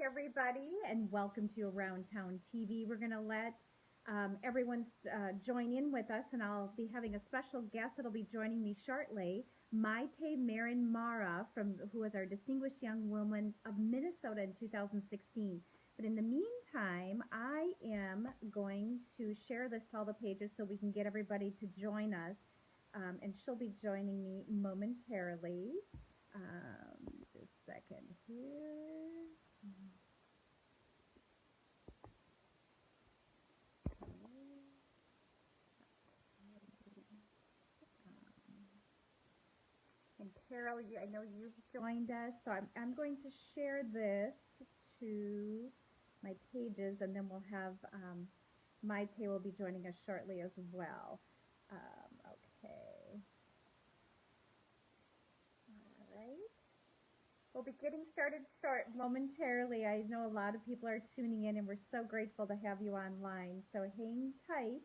everybody, and welcome to Around Town TV. We're going to let everyone join in with us, and I'll be having a special guest that'll be joining me shortly, Maité Marin-Mera, who is our Distinguished Young Woman of Minnesota in 2016. But in the meantime, I am going to share this to all the pages so we can get everybody to join us, and she'll be joining me momentarily. Just a second here. And Carol, I know you've joined us, so I'm going to share this to my pages, and then we'll have Maite will be joining us shortly as well. Okay. All right. We'll be getting started momentarily. I know a lot of people are tuning in, and we're so grateful to have you online. So hang tight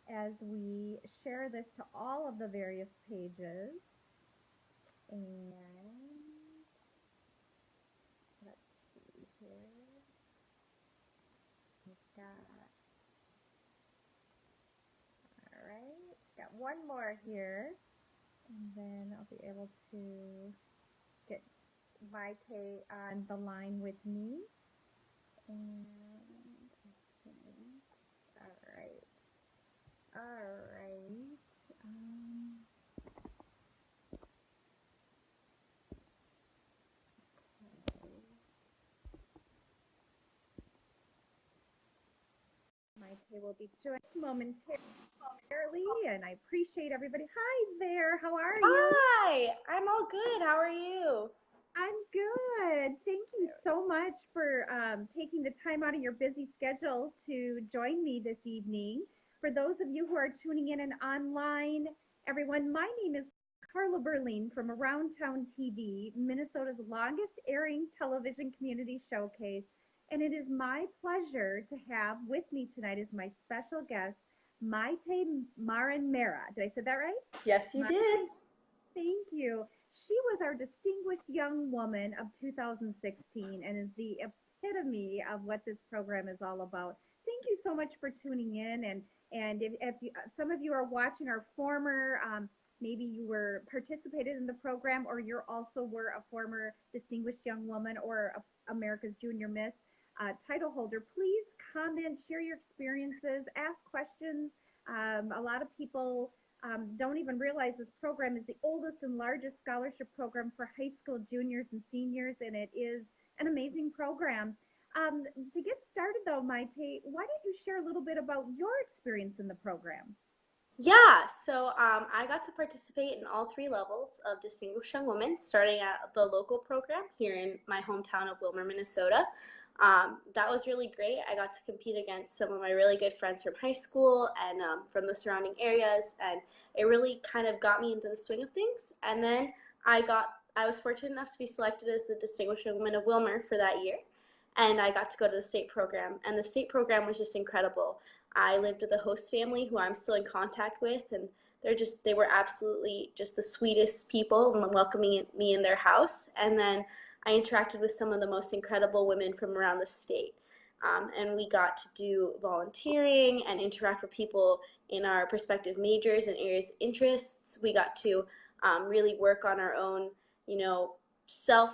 as we share this to all of the various pages. And let's see here. We've got, all right, got one more here, and then I'll be able to get Maite on the line with me. And all right. Maite will be joined momentarily, and I appreciate everybody. Hi there, how are you? Hi, I'm all good. How are you? I'm good. Thank you so much for taking the time out of your busy schedule to join me this evening. For those of you who are tuning in and online, everyone, my name is Carla Berline from Around Town TV, Minnesota's longest airing television community showcase. And it is my pleasure to have with me tonight as my special guest, Maité Marin-Mera. Did I say that right? Yes, you did. Thank you. She was our Distinguished Young Woman of 2016 and is the epitome of what this program is all about. Thank you so much for tuning in. And if you, some of you are watching our former, maybe you were participated in the program, or you also were a former Distinguished Young Woman or America's Junior Miss title holder, please comment, share your experiences, ask questions. A lot of people don't even realize this program is the oldest and largest scholarship program for high school juniors and seniors, and it is an amazing program. To get started, though, Maite, why don't you share a little bit about your experience in the program? Yeah, so I got to participate in all three levels of Distinguished Young Women, starting at the local program here in my hometown of Willmar, Minnesota. That was really great. I got to compete against some of my really good friends from high school and from the surrounding areas, and it really kind of got me into the swing of things. And then I was fortunate enough to be selected as the Distinguished Young Woman of Willmar for that year, and I got to go to the state program, and the state program was just incredible. I lived with a host family who I'm still in contact with, and they were absolutely just the sweetest people and welcoming me in their house. And then I interacted with some of the most incredible women from around the state. And we got to do volunteering and interact with people in our prospective majors and areas of interests. We got to really work on our own, self,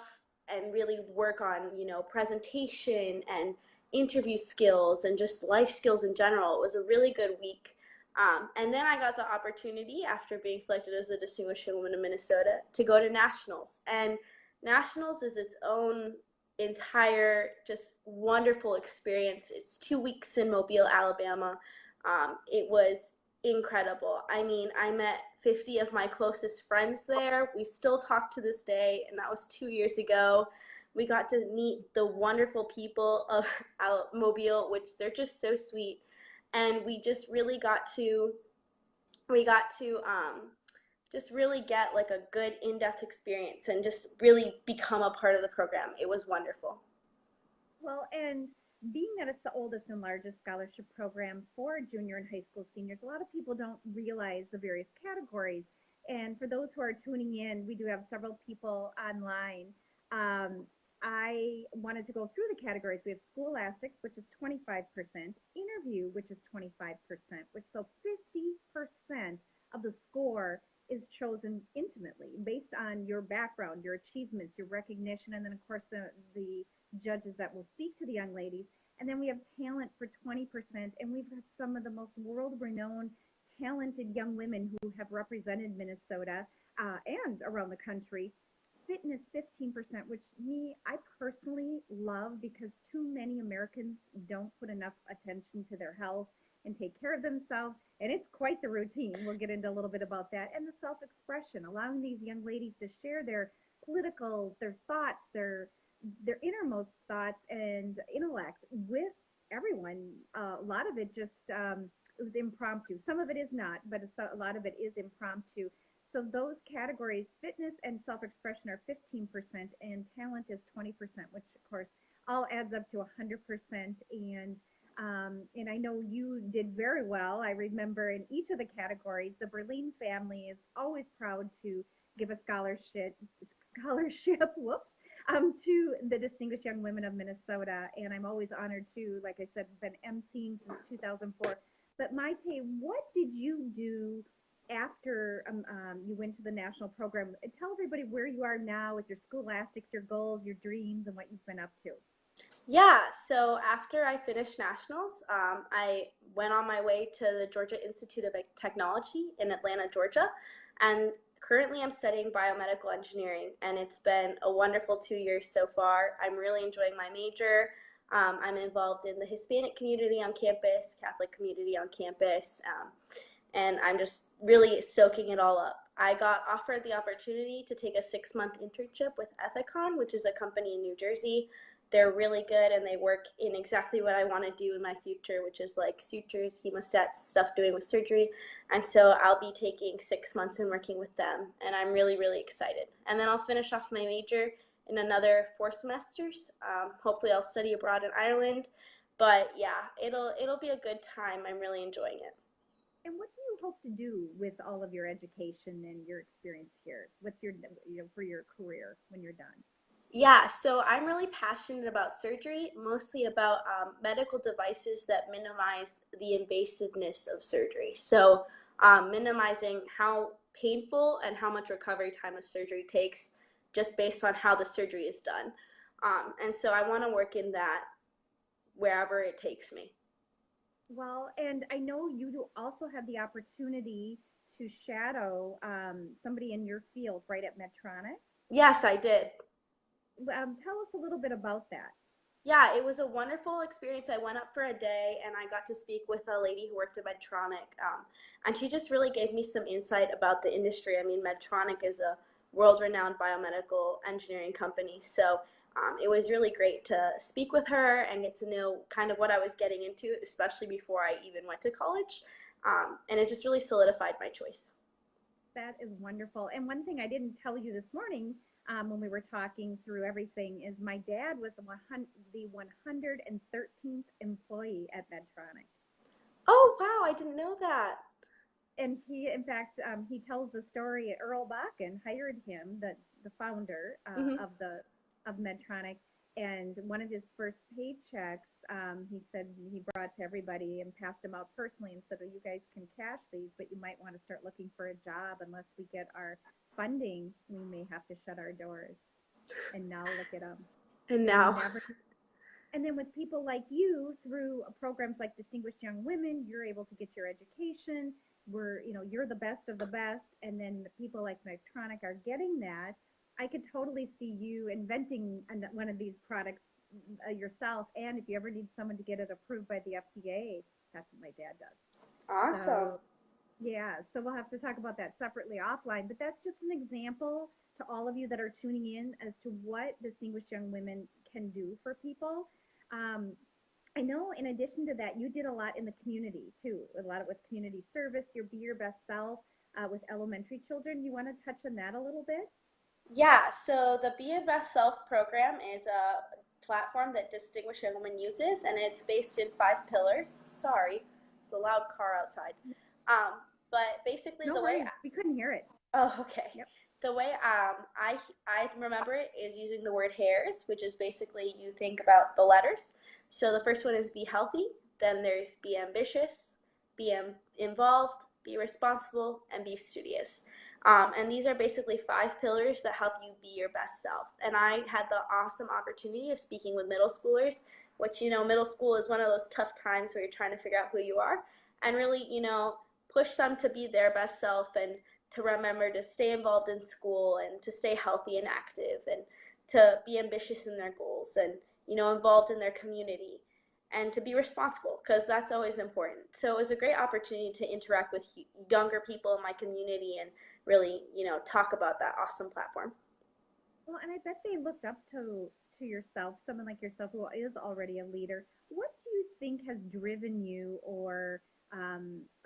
and really work on, presentation and interview skills and just life skills in general. It was a really good week. And then I got the opportunity, after being selected as the Distinguished Young Woman of Minnesota, to go to nationals. And nationals is its own entire just wonderful experience. It's 2 weeks in Mobile, Alabama. It was incredible. I mean, I met 50 of my closest friends there. We still talk to this day, and that was 2 years ago. We got to meet the wonderful people of Mobile, which they're just so sweet. And we just really got to just really get like a good in-depth experience and just really become a part of the program. It was wonderful. Well, and being that it's the oldest and largest scholarship program for junior and high school seniors, a lot of people don't realize the various categories. And for those who are tuning in, we do have several people online. I wanted to go through the categories. We have Scholastics, which is 25%, Interview, which is 25%, which so 50% of the score is chosen intimately based on your background, your achievements, your recognition, and then of course the judges that will speak to the young ladies. And then we have talent for 20%, and we've got some of the most world-renowned, talented young women who have represented Minnesota and around the country. Fitness 15%, which I personally love because too many Americans don't put enough attention to their health and take care of themselves. And it's quite the routine. We'll get into a little bit about that. And the self expression, allowing these young ladies to share their their thoughts, their innermost thoughts and intellect with everyone. A lot of it just it was impromptu. Some of it is not, but a lot of it is impromptu. So those categories, fitness and self-expression, are 15%, and talent is 20%, which of course all adds up to 100%. And I know you did very well. I remember in each of the categories, the Berlin family is always proud to give a scholarship, whoops, to the Distinguished Young Women of Minnesota. And I'm always honored to, like I said, been emceeing since 2004. But Maite, what did you do after you went to the national program? Tell everybody where you are now with your scholastics, your goals, your dreams, and what you've been up to. Yeah, so after I finished nationals, I went on my way to the Georgia Institute of Technology in Atlanta, Georgia, and currently I'm studying biomedical engineering, and it's been a wonderful 2 years so far. I'm really enjoying my major. I'm involved in the Hispanic community on campus, Catholic community on campus, and I'm just really soaking it all up. I got offered the opportunity to take a 6-month internship with Ethicon, which is a company in New Jersey. They're really good, and they work in exactly what I want to do in my future, which is like sutures, hemostats, stuff doing with surgery. And so I'll be taking 6 months and working with them, and I'm really, really excited. And then I'll finish off my major in another 4 semesters. Hopefully I'll study abroad in Ireland. But yeah, it'll be a good time. I'm really enjoying it. And what do you hope to do with all of your education and your experience here? What's your, for your career when you're done? Yeah, so I'm really passionate about surgery, mostly about medical devices that minimize the invasiveness of surgery. So minimizing how painful and how much recovery time a surgery takes just based on how the surgery is done. And so I want to work in that wherever it takes me. Well, and I know you do also have the opportunity to shadow somebody in your field right at Medtronic. Yes, I did. Tell us a little bit about that. Yeah, it was a wonderful experience. I went up for a day and I got to speak with a lady who worked at Medtronic. And she just really gave me some insight about the industry. I mean, Medtronic is a world-renowned biomedical engineering company. So it was really great to speak with her and get to know kind of what I was getting into, especially before I even went to college. And it just really solidified my choice. That is wonderful. And one thing I didn't tell you this morning when we were talking through everything is my dad was the 113th employee at Medtronic. Oh, wow, I didn't know that. And he, in fact, he tells the story. Earl Bakken hired him, the founder Mm-hmm. of Medtronic, and one of his first paychecks, he said he brought to everybody and passed them out personally and said, "Oh, you guys can cash these, but you might want to start looking for a job. Unless we get our funding, we may have to shut our doors." And now look at them. And And now. never. And then with people like you, through programs like Distinguished Young Women, you're able to get your education. You're the best of the best. And then the people like Medtronic are getting that. I could totally see you inventing one of these products yourself. And if you ever need someone to get it approved by the FDA, that's what my dad does. Awesome. So, yeah, so we'll have to talk about that separately offline. But that's just an example to all of you that are tuning in as to what Distinguished Young Women can do for people. Um, I know in addition to that, you did a lot in the community too, a lot with community service, your Be Your Best Self with elementary children. You want to touch on that a little bit? Yeah, so the Be Your Best Self program is a platform that Distinguished Young Women uses, and it's based in 5 pillars. Sorry, it's a loud car outside. But basically, No the way worries, we couldn't hear it. Oh, okay. Yep. the way I remember it is using the word hairs, which is basically you think about the letters. So the first one is be healthy, then there's be ambitious, involved, be responsible, and be studious. And these are basically 5 pillars that help you be your best self. And I had the awesome opportunity of speaking with middle schoolers, which, middle school is one of those tough times where you're trying to figure out who you are, and really, push them to be their best self and to remember to stay involved in school and to stay healthy and active and to be ambitious in their goals and, involved in their community and to be responsible because that's always important. So it was a great opportunity to interact with younger people in my community and really, talk about that awesome platform. Well, and I bet they looked up to yourself, someone like yourself who is already a leader. What do you think has driven you or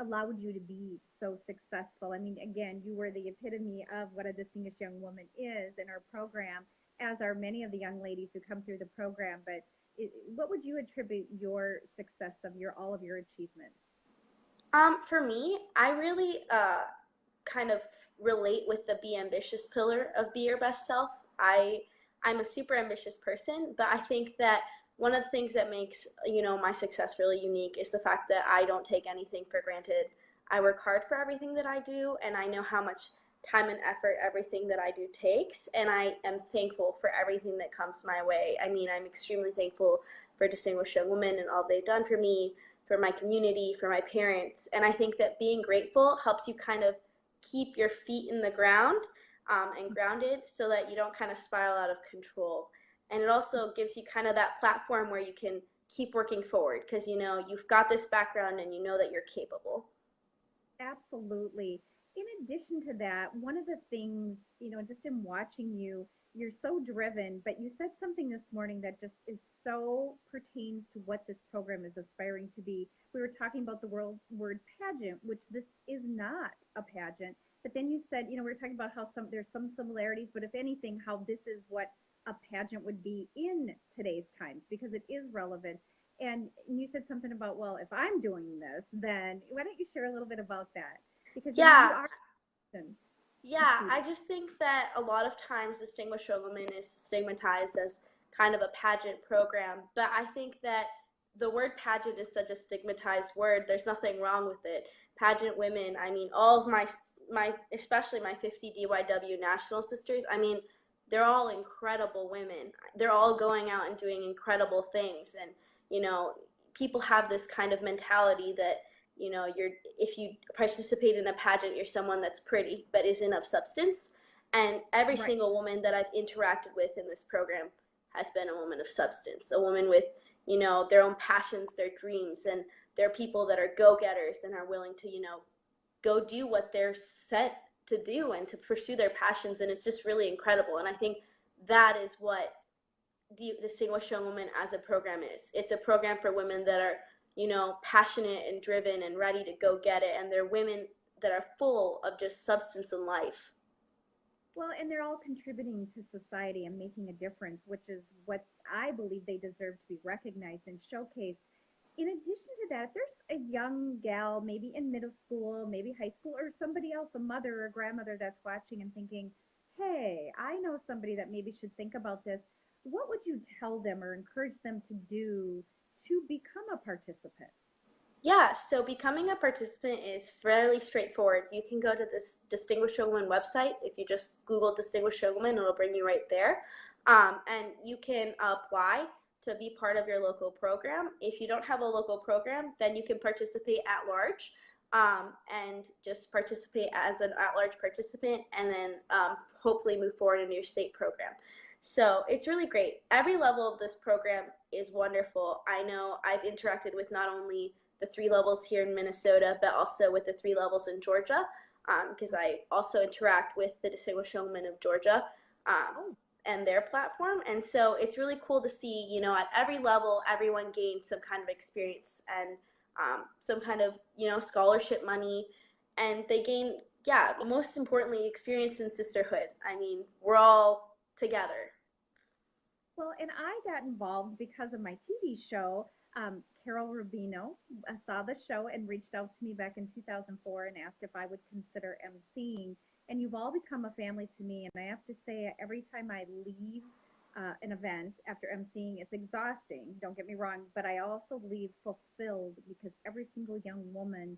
allowed you to be so successful? I mean, again, you were the epitome of what a distinguished young woman is in our program, as are many of the young ladies who come through the program. But what would you attribute your success of your all of your achievements? For me, I really kind of relate with the be ambitious pillar of be your best self. I'm a super ambitious person, but I think that one of the things that makes, my success really unique is the fact that I don't take anything for granted. I work hard for everything that I do, and I know how much time and effort everything that I do takes, and I am thankful for everything that comes my way. I mean, I'm extremely thankful for Distinguished Young Women and all they've done for me, for my community, for my parents, and I think that being grateful helps you kind of keep your feet in the ground and grounded so that you don't kind of spiral out of control. And it also gives you kind of that platform where you can keep working forward because you've got this background and you know that you're capable. Absolutely. In addition to that, one of the things, just in watching you, you're so driven, but you said something this morning that just is so pertains to what this program is aspiring to be. We were talking about the word pageant, which this is not a pageant. But then you said, we were talking about how there's some similarities, but if anything, how this is what a pageant would be in today's times because it is relevant. And you said something about, well, if I'm doing this, then why don't you share a little bit about that? Because you Yeah, are a Yeah, I student. just think that a lot of times Distinguished Young Woman is stigmatized as kind of a pageant program, but I think that the word pageant is such a stigmatized word. There's nothing wrong with it. Pageant women, I mean, all of my especially my 50 DYW national sisters, I mean, they're all incredible women. They're all going out and doing incredible things, and you know, people have this kind of mentality that you're if you participate in a pageant, you're someone that's pretty but isn't of substance. And every Right. single woman that I've interacted with in this program has been a woman of substance, a woman with their own passions, their dreams, and they're people that are go-getters and are willing to go do what they're set to do and to pursue their passions. And it's just really incredible, and I think that is what the Distinguished Young Woman as a program is. It's a program for women that are, passionate and driven and ready to go get it. And they're women that are full of just substance in life. Well, and they're all contributing to society and making a difference, which is what I believe they deserve to be recognized and showcased. In addition to that, if there's a young gal, maybe in middle school, maybe high school, or somebody else, a mother or a grandmother that's watching and thinking, hey, I know somebody that maybe should think about this, what would you tell them or encourage them to do to become a participant? Yeah, so becoming a participant is fairly straightforward. You can go to this Distinguished Young Woman website. If you just Google Distinguished Young Woman, it'll bring you right there. And you can apply to be part of your local program. If you don't have a local program, then you can participate at large and just participate as an at large participant and then hopefully move forward in your state program. So it's really great. Every level of this program is wonderful. I know I've interacted with not only the 3 levels here in Minnesota, but also with the 3 levels in Georgia, because I also interact with the Distinguished Young Women of Georgia Oh, and their platform. And so it's really cool to see, at every level, everyone gains some kind of experience and some kind of, scholarship money. And they gain, yeah, most importantly, experience in sisterhood. I mean, we're all together. well, and I got involved because of my TV show. Carol Rubino saw the show and reached out to me back in 2004 and asked if I would consider emceeing. and you've all become a family to me. And I have to say, every time I leave an event after emceeing, it's exhausting. Don't get me wrong, but I also leave fulfilled because every single young woman,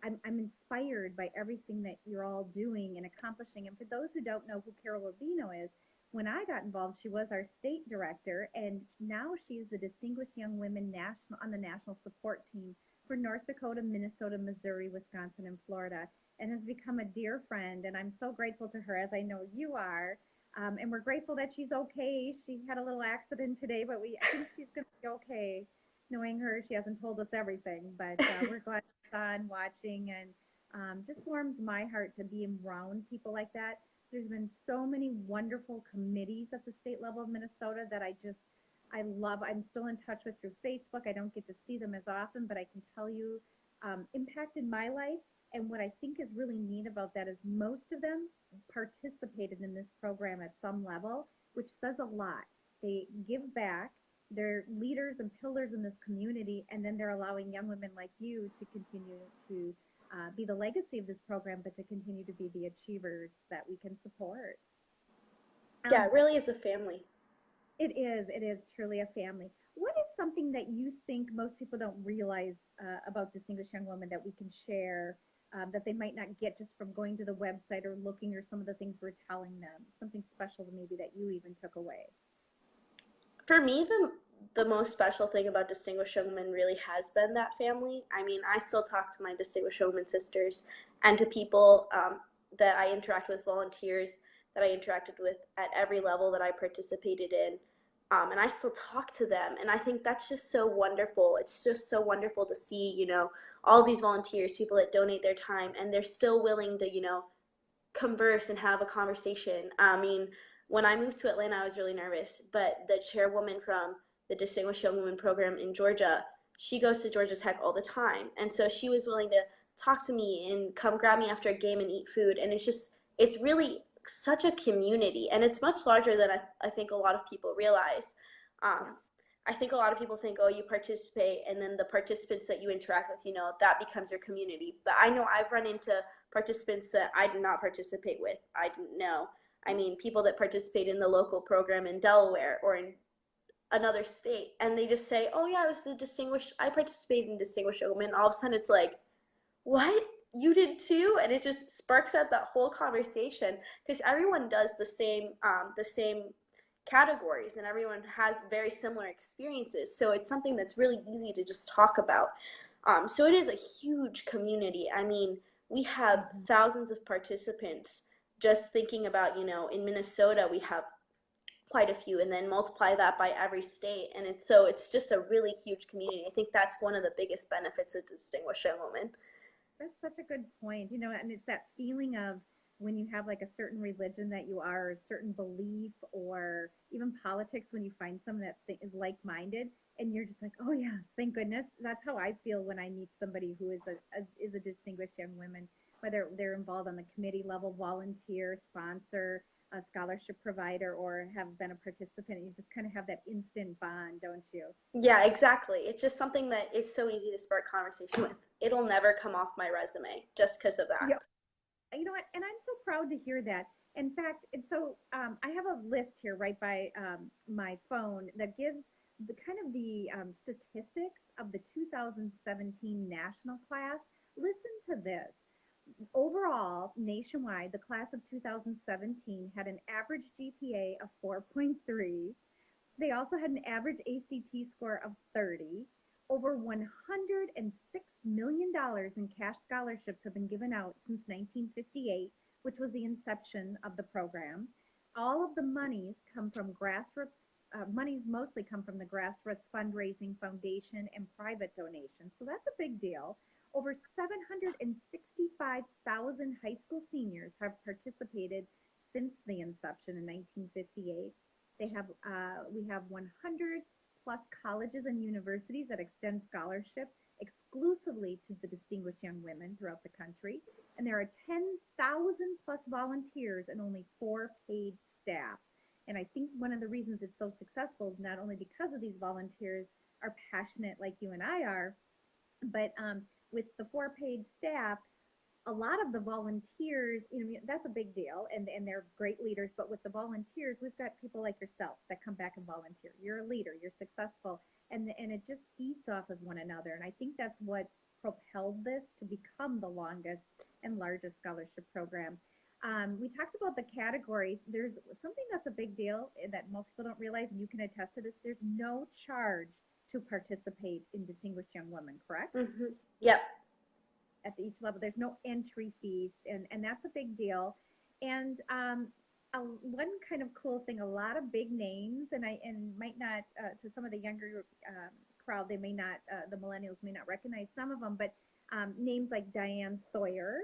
I'm inspired by everything that you're all doing and accomplishing. And for those who don't know who Carol Urbino is, when I got involved, she was our state director, and now she's the Distinguished Young Women national on the national support team for North Dakota, Minnesota, Missouri, Wisconsin, and Florida, and has become a dear friend. And I'm so grateful to her, as I know you are. And we're grateful that she's okay. She had a little accident today, but I think she's going to be okay. Knowing her, she hasn't told us everything, but we're glad she's on watching, and just warms my heart to be around people like that. There's been so many wonderful committees at the state level of Minnesota that I love. I'm still in touch with through Facebook. I don't get to see them as often, but I can tell you impacted my life. And what I think is really neat about that is most of them participated in this program at some level, which says a lot. They give back. They're leaders and pillars in this community, and then they're allowing young women like you to continue to be the legacy of this program, but to continue to be the achievers that we can support. Yeah, it really is a family. It is truly a family. What is something that you think most people don't realize about Distinguished Young Women that we can share that they might not get just from going to the website or looking, or some of the things we're telling them? Something special maybe that you even took away. For me, the most special thing about Distinguished Young Women really has been that family. I mean, I still talk to my Distinguished Young Women sisters and to people that I interact with, volunteers that I interacted with at every level that I participated in. And I still talk to them. And I think that's just so wonderful. It's just so wonderful to see, all these volunteers, people that donate their time, and they're still willing to, converse and have a conversation. I mean, when I moved to Atlanta, I was really nervous, but the chairwoman from the Distinguished Young Women program in Georgia, she goes to Georgia Tech all the time. And so she was willing to talk to me and come grab me after a game and eat food. And it's really such a community. And it's much larger than I think a lot of people realize. I think a lot of people think, oh, you participate, and then the participants that you interact with, that becomes your community. But I know I've run into participants that I did not participate with. I didn't know. I mean, people that participate in the local program in Delaware or in another state, and they just say, oh yeah, I participated in Distinguished Young Women. All of a sudden it's like, what? You did too? And it just sparks out that whole conversation, because everyone does the same categories, and everyone has very similar experiences. So it's something that's really easy to just talk about. So it is a huge community. I mean, we have thousands of participants. Just thinking about, in Minnesota, we have quite a few, and then multiply that by every state. And it's just a really huge community. I think that's one of the biggest benefits of Distinguished Young Women. That's such a good point. And it's that feeling of when you have like a certain religion that you are, or a certain belief, or even politics, when you find someone that is like-minded, and you're just like, oh yeah, thank goodness. That's how I feel when I meet somebody who is a distinguished young woman, whether they're involved on the committee level, volunteer, sponsor, a scholarship provider, or have been a participant. You just kind of have that instant bond, don't you? Yeah, exactly. It's just something that is so easy to spark conversation with. It'll never come off my resume just because of that. Yeah. You know what? And I'm so proud to hear that. In fact, and so I have a list here right by my phone that gives the kind of the statistics of the 2017 national class. Listen to this. Overall, nationwide, the class of 2017 had an average GPA of 4.3. They also had an average ACT score of 30. Over $106 million in cash scholarships have been given out since 1958, which was the inception of the program. All of the monies come from grassroots. Monies mostly come from the grassroots fundraising, foundation, and private donations. So that's a big deal. Over 765,000 high school seniors have participated since the inception in 1958. We have 100 plus colleges and universities that extend scholarship exclusively to the distinguished young women throughout the country. And there are 10,000 plus volunteers and only 4 paid staff. And I think one of the reasons it's so successful is not only because of these volunteers are passionate like you and I are, but with the 4 paid staff, a lot of the volunteers, that's a big deal, and they're great leaders. But with the volunteers, we've got people like yourself that come back and volunteer. You're a leader, you're successful, and it just feeds off of one another. And I think that's what's propelled this to become the longest and largest scholarship program. We talked about the categories. There's something that's a big deal that most people don't realize, and you can attest to this. There's no charge to participate in Distinguished Young Women, correct? Mm-hmm. Yep. At each level. There's no entry fees, and that's a big deal. And one kind of cool thing, a lot of big names, and might not to some of the younger crowd, they may not, the millennials may not recognize some of them, but names like Diane Sawyer.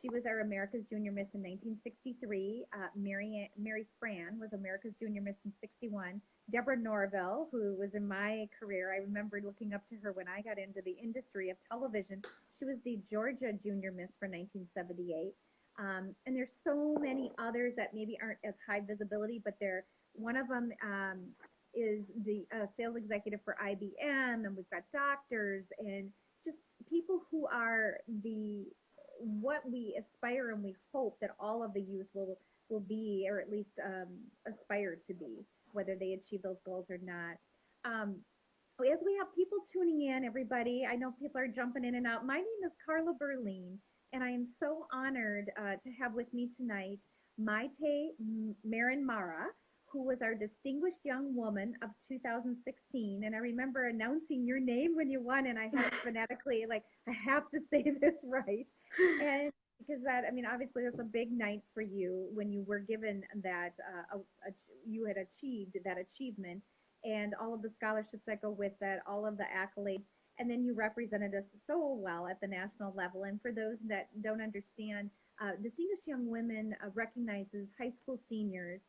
She was our America's Junior Miss in 1963. Mary Fran was America's Junior Miss in 61. Deborah Norville, who was in my career, I remember looking up to her when I got into the industry of television. She was the Georgia Junior Miss for 1978. And there's so many others that maybe aren't as high visibility, but they're one of them is the sales executive for IBM, and we've got doctors and just people who are the what we aspire and we hope that all of the youth will be, or at least aspire to be, whether they achieve those goals or not. As we have people tuning in, everybody, I know people are jumping in and out. My name is Carla Berline, and I am so honored to have with me tonight Maité Marin-Mera, who was our Distinguished Young Woman of 2016. And I remember announcing your name when you won, and I had it phonetically, like, I have to say this right. And because that, I mean, obviously that's a big night for you when you were given that, you had achieved that achievement and all of the scholarships that go with that, all of the accolades. And then you represented us so well at the national level. And for those that don't understand, Distinguished Young Women recognizes high school seniors.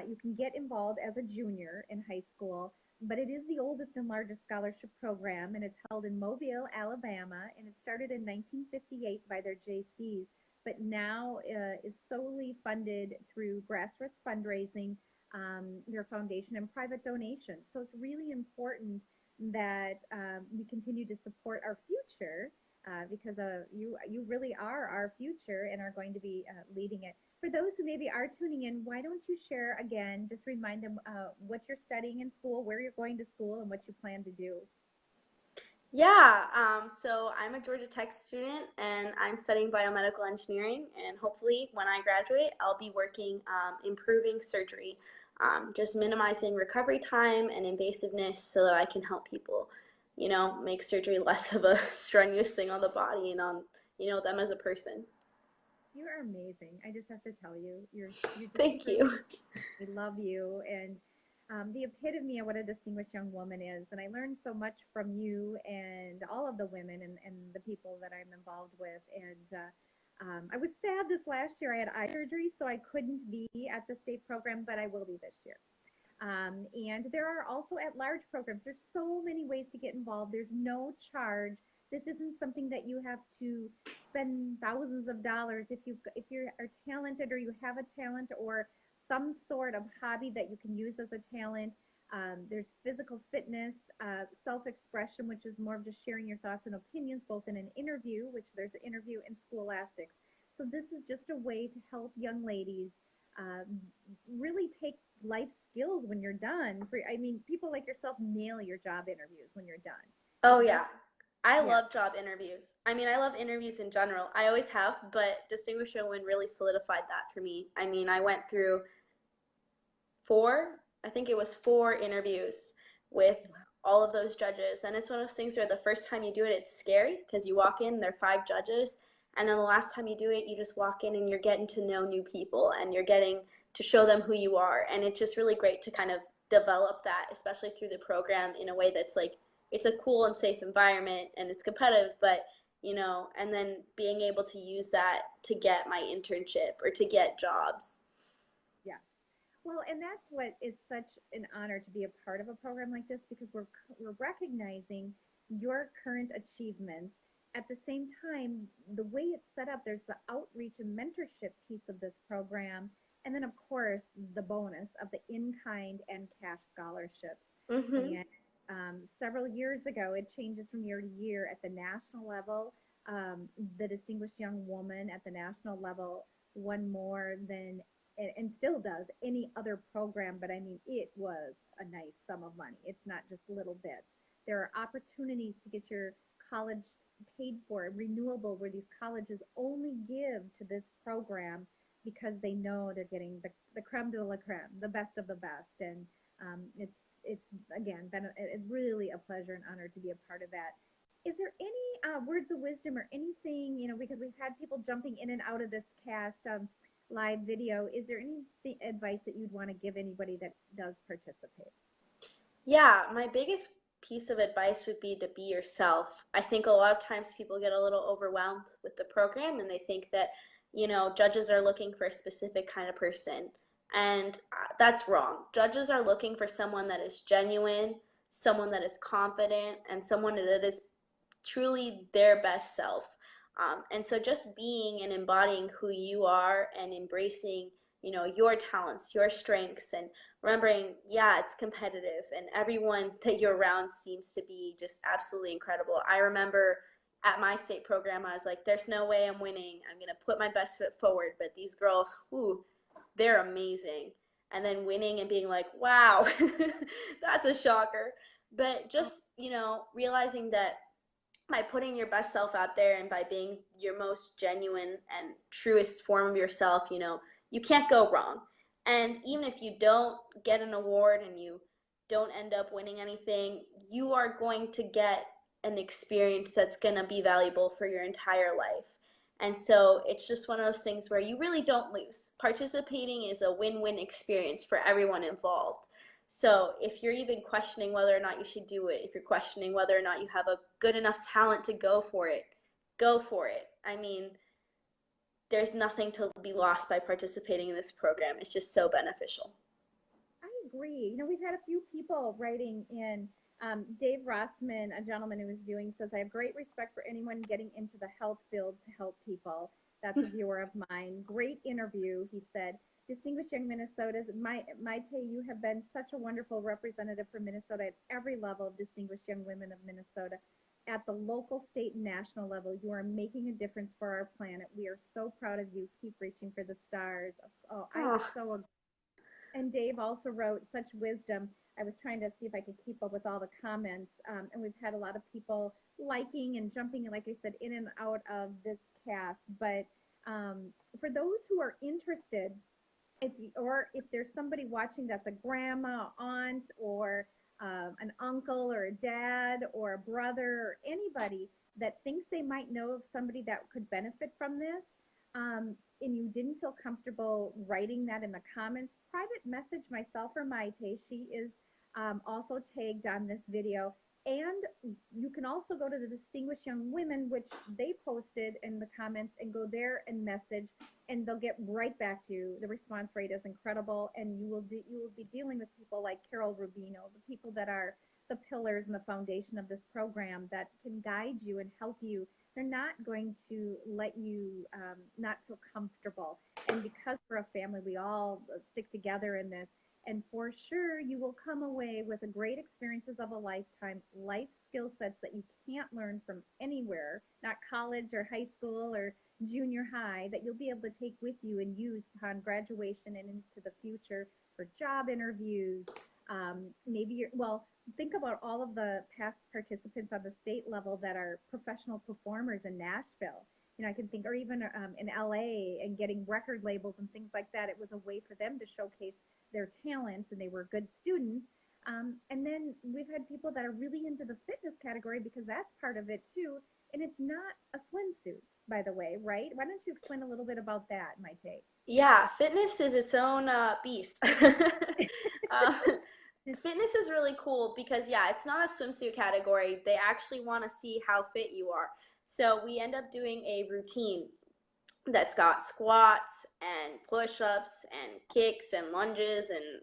You can get involved as a junior in high school, but it is the oldest and largest scholarship program, and it's held in Mobile, Alabama, and it started in 1958 by their JCs, but now is solely funded through grassroots fundraising, their foundation, and private donations. So it's really important that we continue to support our future because you really are our future and are going to be leading it. For those who maybe are tuning in, why don't you share again, just remind them what you're studying in school, where you're going to school, and what you plan to do. Yeah, so I'm a Georgia Tech student, and I'm studying biomedical engineering, and hopefully when I graduate, I'll be working improving surgery, just minimizing recovery time and invasiveness so that I can help people, make surgery less of a strenuous thing on the body and on, them as a person. You are amazing. I just have to tell you, you're just Thank you. I love you, and the epitome of what a distinguished young woman is. And I learned so much from you and all of the women and the people that I'm involved with. And I was sad this last year. I had eye surgery, so I couldn't be at the state program, but I will be this year. And there are also at-large programs. There's so many ways to get involved. There's no charge. This isn't something that you have to spend thousands of dollars if you are talented or you have a talent or some sort of hobby that you can use as a talent. There's physical fitness, self-expression, which is more of just sharing your thoughts and opinions, both in an interview, which there's an interview in Scholastics. So this is just a way to help young ladies uh, really take life skills when you're done. I mean, people like yourself nail your job interviews when you're done. Oh, yeah. I Yeah. love job interviews. I mean, I love interviews in general. I always have, but Distinguished Young Women really solidified that for me. I mean, I went through I think it was 4 interviews with all of those judges. And it's one of those things where the first time you do it, it's scary because you walk in, there are 5 judges. And then the last time you do it, you just walk in and you're getting to know new people and you're getting to show them who you are. And it's just really great to kind of develop that, especially through the program in a way that's like, it's a cool and safe environment and it's competitive, but and then being able to use that to get my internship or to get jobs. Yeah. Well, and that's what is such an honor to be a part of a program like this because we're recognizing your current achievements. At the same time, the way it's set up, there's the outreach and mentorship piece of this program, and then of course the bonus of the in-kind and cash scholarships. Mm-hmm. And several years ago, it changes from year to year at the national level. the Distinguished Young Woman at the national level won more than, and still does, any other program. But I mean, it was a nice sum of money. It's not just little bits. There are opportunities to get your college paid for, renewable, where these colleges only give to this program because they know they're getting the creme de la creme, the best of the best. And it's again been it's really a pleasure and honor to be a part of that. Is there any words of wisdom or anything, because we've had people jumping in and out of this cast live video? Is there any advice that you'd want to give anybody that does participate? Yeah, my biggest piece of advice would be to be yourself. I think a lot of times people get a little overwhelmed with the program and they think that, judges are looking for a specific kind of person. And that's wrong. Judges are looking for someone that is genuine, someone that is confident, and someone that is truly their best self. And so just being and embodying who you are and embracing, your talents, your strengths, and remembering, yeah, it's competitive and everyone that you're around seems to be just absolutely incredible. I remember at my state program, I was like, there's no way I'm winning. I'm going to put my best foot forward. But these girls, whoo, they're amazing. And then winning and being like, wow, that's a shocker. But just, realizing that by putting your best self out there and by being your most genuine and truest form of yourself, you can't go wrong. And even if you don't get an award and you don't end up winning anything, you are going to get an experience that's going to be valuable for your entire life. And so it's just one of those things where you really don't lose. Participating is a win-win experience for everyone involved. So if you're even questioning whether or not you should do it, if you're questioning whether or not you have a good enough talent to go for it, go for it. I mean, there's nothing to be lost by participating in this program. It's just so beneficial. I agree. We've had a few people writing in. Dave Rossman, a gentleman who was viewing, says, I have great respect for anyone getting into the health field to help people. That's a viewer of mine. Great interview, he said. Distinguished Young Minnesotans, Maite, you have been such a wonderful representative for Minnesota at every level of Distinguished Young Women of Minnesota. At the local, state, and national level, you are making a difference for our planet. We are so proud of you. Keep reaching for the stars. Oh, I Oh, so agree. And Dave also wrote such wisdom. I was trying to see if I could keep up with all the comments, and we've had a lot of people liking and jumping, like I said, in and out of this cast. But for those who are interested, if there's somebody watching that's a grandma, aunt, or an uncle, or a dad, or a brother, or anybody that thinks they might know of somebody that could benefit from this, and you didn't feel comfortable writing that in the comments, private message myself or Maite. She is also tagged on this video. And you can also go to the Distinguished Young Women, which they posted in the comments, and go there and message, and they'll get right back to you. The response rate is incredible, and you will be dealing with people like Carol Rubino, the people that are the pillars and the foundation of this program that can guide you and help you. They're not going to let you not feel comfortable. And because we're a family, we all stick together in this. And for sure, you will come away with a great experiences of a lifetime, life skill sets that you can't learn from anywhere, not college or high school or junior high, that you'll be able to take with you and use upon graduation and into the future for job interviews. Maybe think about all of the past participants on the state level that are professional performers in Nashville. I can think, or even in LA, and getting record labels and things like that. It was a way for them to showcase their talents, and they were good students. And then we've had people that are really into the fitness category, because that's part of it too. And it's not a swimsuit, by the way, right? Why don't you explain a little bit about that, Maite? yeah, fitness is its own beast. Fitness is really cool because, yeah, it's not a swimsuit category. They actually want to see how fit you are. So we end up doing a routine that's got squats and push-ups and kicks and lunges and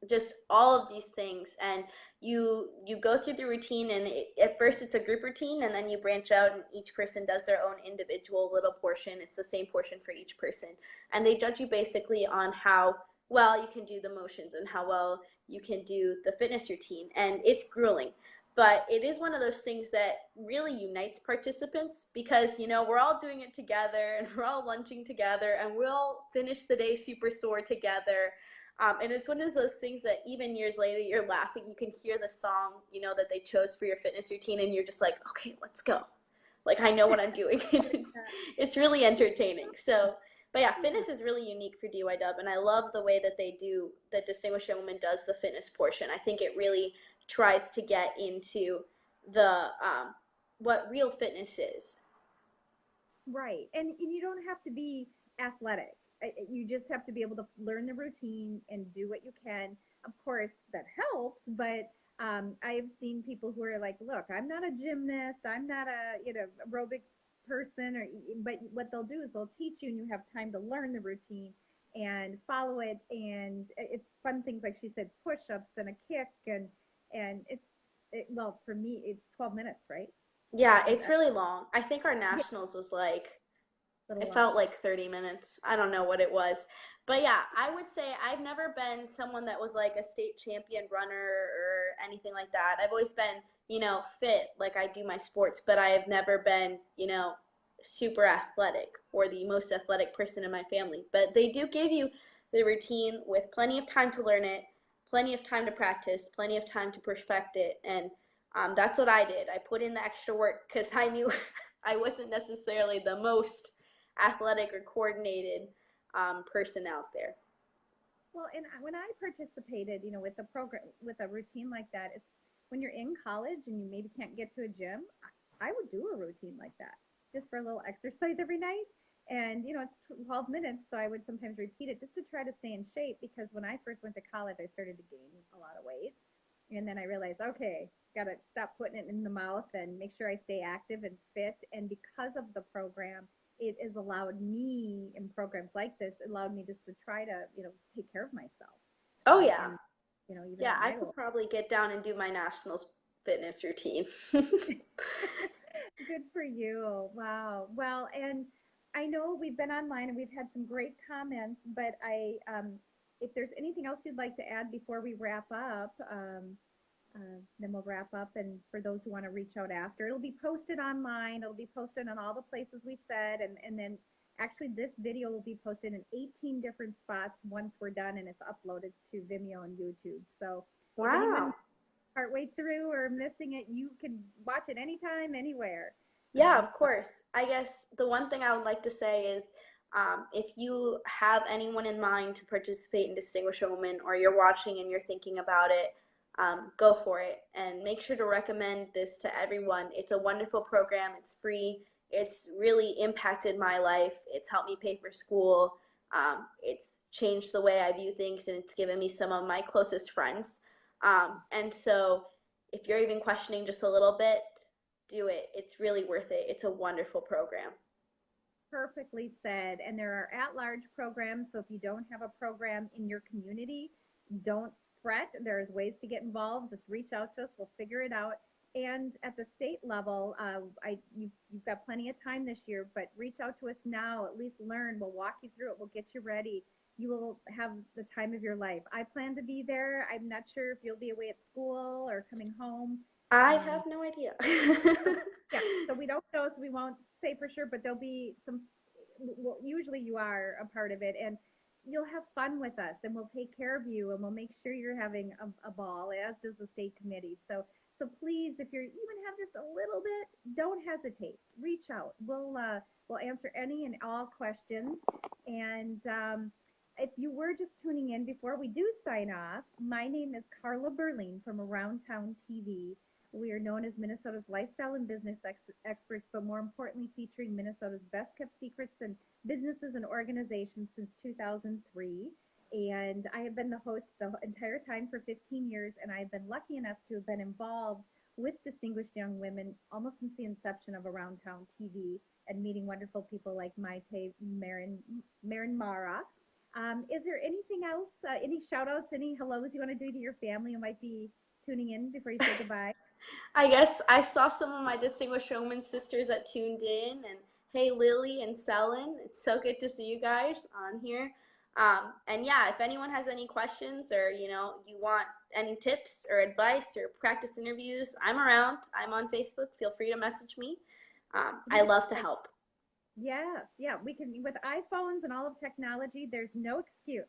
just all of these things. And you go through the routine, and at first it's a group routine, and then you branch out and each person does their own individual little portion. It's the same portion for each person, and they judge you basically on how well you can do the motions and how well you can do the fitness routine. And it's grueling, But it is one of those things that really unites participants because, we're all doing it together and we're all lunching together and we'll finish the day super sore together. And it's one of those things that even years later, you're laughing. You can hear the song, that they chose for your fitness routine, and you're just like, okay, let's go. Like, I know what I'm doing. It's really entertaining. So, but yeah, fitness is really unique for DYW, and I love the way that they do, that Distinguished Young Woman does the fitness portion. I think it really tries to get into the what real fitness is. Right. And you don't have to be athletic. You just have to be able to learn the routine and do what you can. Of course, that helps, but I've seen people who are like, look, I'm not a gymnast, I'm not a, aerobics person, or but what they'll do is they'll teach you and you have time to learn the routine and follow it. And it's fun things like she said, push-ups and a kick, and well, for me, it's 12 minutes, right? Yeah, Is it's that, really long. I think our yeah, nationals was like, a little it long. felt like 30 minutes. I don't know what it was. But yeah, I would say I've never been someone that was like a state champion runner or anything like that. I've always been, fit like I do my sports, but I have never been, super athletic or the most athletic person in my family. But they do give you the routine with plenty of time to learn it, plenty of time to practice, plenty of time to perfect it. And that's what I did. I put in the extra work because I knew I wasn't necessarily the most athletic or coordinated person out there. Well, and when I participated, with a program, with a routine like that, it's when you're in college and you maybe can't get to a gym, I would do a routine like that just for a little exercise every night. And, it's 12 minutes, so I would sometimes repeat it just to try to stay in shape because when I first went to college, I started to gain a lot of weight. And then I realized, okay, got to stop putting it in the mouth and make sure I stay active and fit. And because of the program, it has allowed me in programs like this, allowed me just to try to, take care of myself. Oh, yeah. And, even Yeah, at I my could old. probably get down and do my nationals fitness routine. Good for you. Wow. Well, and I know we've been online and we've had some great comments, but if there's anything else you'd like to add before we wrap up, then we'll wrap up. And for those who want to reach out after, it'll be posted online. It'll be posted on all the places we said. And then actually, this video will be posted in 18 different spots once we're done and it's uploaded to Vimeo and YouTube. So if anyone Wow. partway through or missing it, you can watch it anytime, anywhere. Yeah, of So, course. I guess the one thing I would like to say is if you have anyone in mind to participate in Distinguished Woman or you're watching and you're thinking about it, go for it and make sure to recommend this to everyone. It's a wonderful program, it's free, it's really impacted my life, it's helped me pay for school, it's changed the way I view things, and it's given me some of my closest friends. And so if you're even questioning just a little bit, do it. It's really worth it. It's a wonderful program. perfectly said. And there are at large programs. So if you don't have a program in your community, don't fret. There's ways to get involved. Just reach out to us. We'll figure it out. And at the state level, you've got plenty of time this year, but reach out to us now. At least learn. We'll walk you through it. We'll get you ready. You will have the time of your life. I plan to be there. I'm not sure if you'll be away at school or coming home. I Um, have no idea. so yeah, so we don't know, so we won't say for sure, but there'll be some. Well, usually you are a part of it, and you'll have fun with us, and we'll take care of you, and we'll make sure you're having a ball, as does the state committee. So please, if you're even have just a little bit, don't hesitate. Reach out. We'll answer any and all questions, and if you were just tuning in before we do sign off, my name is Carla Berling from Around Town TV. We are known as Minnesota's lifestyle and business experts, but more importantly, featuring Minnesota's best kept secrets and businesses and organizations since 2003. And I have been the host the entire time for 15 years, and I've been lucky enough to have been involved with distinguished young women almost since the inception of Around Town TV and meeting wonderful people like Maite Marin-Mera. Is there anything else, any shout outs, any hellos you want to do to your family who might be tuning in before you say goodbye? I guess I saw some of my Distinguished Women sisters that tuned in, and hey, Lily and Selen, it's so good to see you guys on here. And yeah, if anyone has any questions or you want any tips or advice or practice interviews, I'm around. I'm on Facebook. Feel free to message me. I love to help. Yes, yeah, we can with iPhones and all of technology, there's no excuse.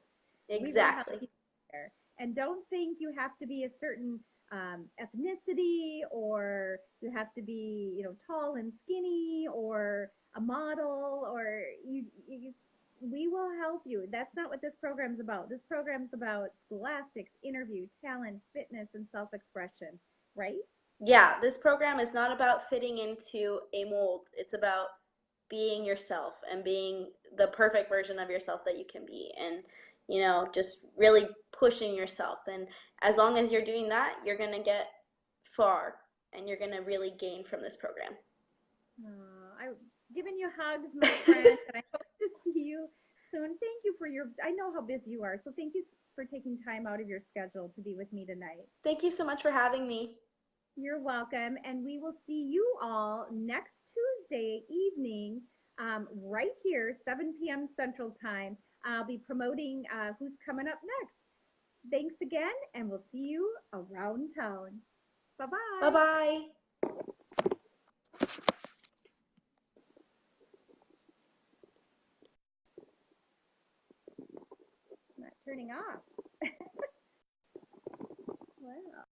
We will help Exactly. you there. And don't think you have to be a certain ethnicity or you have to be, tall and skinny or a model or we will help you. That's not what this program's about. This program's about scholastics, interview, talent, fitness, and self-expression, right? Yeah, this program is not about fitting into a mold. It's about being yourself and being the perfect version of yourself that you can be, and just really pushing yourself. And as long as you're doing that, you're going to get far and you're going to really gain from this program. I've given you hugs, my friend, and I hope to see you soon. Thank you for I know how busy you are, so thank you for taking time out of your schedule to be with me tonight. Thank you so much for having me. You're welcome, and we will see you all next Tuesday evening, right here, 7 p.m. Central Time. I'll be promoting who's coming up next. Thanks again, and we'll see you around town. Bye-bye. Bye-bye. Not turning off. Wow.